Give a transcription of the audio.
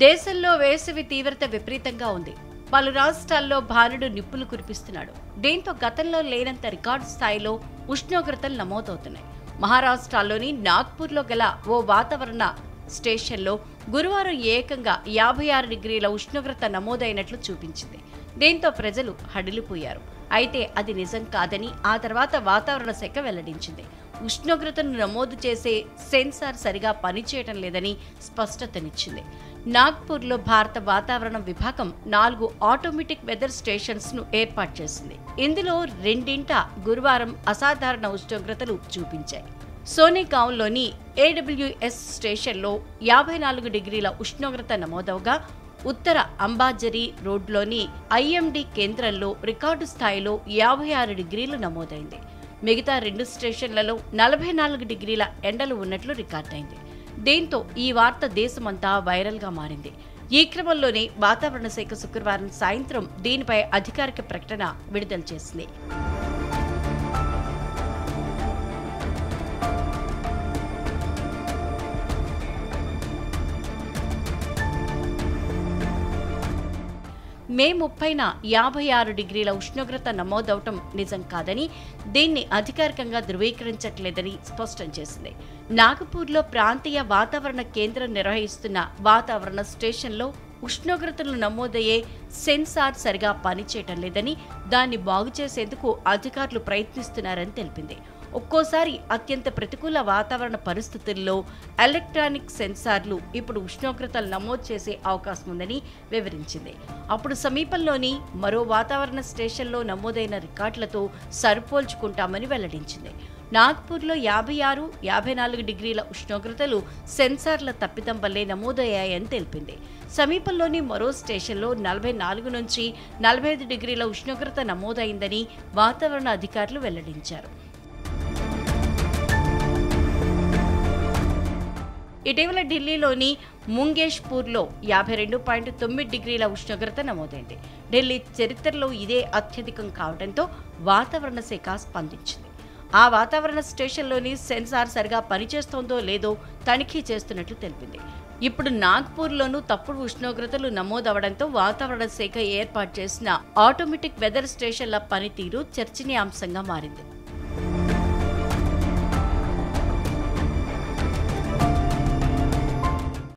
దేశంలో వేసవి తీవ్రత విపరీతంగా ఉంది. పలు రాష్ట్రాల్లో భానుడు నిప్పులు కురిపిస్తున్నాడు. దీంతో గతంలో లేనంత రికార్డు స్థాయిలో ఉష్ణోగ్రతలు నమోదవుతున్నాయి. మహారాష్ట్రలోని నాగ్పూర్లో గల ఓ వాతావరణ స్టేషన్లో గురువారం ఏకంగా 56 డిగ్రీల ఉష్ణోగ్రత నమోదైనట్లు చూపించింది. దీంతో ప్రజలు హడిలిపోయారు. అయితే అది నిజం కాదని ఆ తర్వాత వాతావరణ శాఖ వెల్లడించింది. ఉష్ణోగ్రతను నమోదు చేసే సెన్సార్ సరిగా పనిచేయడం లేదని స్పష్టతనిచ్చింది. నాగ్పూర్లో భారత వాతావరణ విభాగం 4 ఆటోమేటిక్ వెదర్ స్టేషన్స్ ను ఏర్పాటు చేసింది. ఇందులో 2 గురువారం అసాధారణ ఉష్ణోగ్రతలు చూపించాయి. సోనేగాంవ్లోని AWS స్టేషన్లో 54 డిగ్రీల ఉష్ణోగ్రత నమోదవగా, ఉత్తర అంబాజరీ రోడ్లోని IMD కేంద్రంలో రికార్డు స్థాయిలో 56 డిగ్రీలు నమోదైంది. మిగతా 2 స్టేషన్లలో 44 డిగ్రీల ఎండలు ఉన్నట్లు రికార్డైంది. దీంతో ఈ వార్త దేశమంతా వైరల్గా మారింది. ఈ క్రమంలోనే వాతావరణ శాఖ శుక్రవారం సాయంత్రం దీనిపై అధికారిక ప్రకటన విడుదల చేసింది. మే 30న 56 డిగ్రీల ఉష్ణోగ్రత నమోదవటం నిజం కాదని, దీన్ని అధికారికంగా ధృవీకరించట్లేదని స్పష్టం చేసింది. నాగపూర్లో ప్రాంతీయ వాతావరణ కేంద్రం నిర్వహిస్తున్న వాతావరణ స్టేషన్లో ఉష్ణోగ్రతలు నమోదయ్యే సెన్సార్ సరిగా పనిచేయటం లేదని, దాన్ని బాగు చేసేందుకు అధికారులు ప్రయత్నిస్తున్నారని తెలిపింది. ఒక్కోసారి అత్యంత ప్రతికూల వాతావరణ పరిస్థితుల్లో ఎలక్ట్రానిక్ సెన్సార్లు ఇప్పుడు ఉష్ణోగ్రతలు నమోదు చేసే అవకాశం ఉందని వివరించింది. అప్పుడు సమీపంలోని మరో వాతావరణ స్టేషన్లో నమోదైన రికార్డులతో సరిపోల్చుకుంటామని వెల్లడించింది. నాగ్పూర్లో 56, 54 డిగ్రీల ఉష్ణోగ్రతలు సెన్సార్ల తప్పిదం వల్లే నమోదయ్యాయని తెలిపింది. సమీపంలోని మరో స్టేషన్లో 44 నుంచి 45 డిగ్రీల ఉష్ణోగ్రత నమోదైందని వాతావరణ అధికారులు వెల్లడించారు. ఇటీవల ఢిల్లీలోని ముంగేష్పూర్లో 52.9 డిగ్రీల ఉష్ణోగ్రత నమోదైంది. ఢిల్లీ చరిత్రలో ఇదే అత్యధికం కావడంతో వాతావరణ శాఖ స్పందించింది. ఆ వాతావరణ స్టేషన్లోని సెన్సార్ సరిగా పనిచేస్తోందో లేదో తనిఖీ చేస్తున్నట్లు తెలిపింది. ఇప్పుడు నాగ్పూర్లోనూ తప్పుడు ఉష్ణోగ్రతలు నమోదవడంతో వాతావరణ శాఖ ఏర్పాటు చేసిన ఆటోమేటిక్ వెదర్ స్టేషన్ల పనితీరు చర్చనీయాంశంగా మారింది.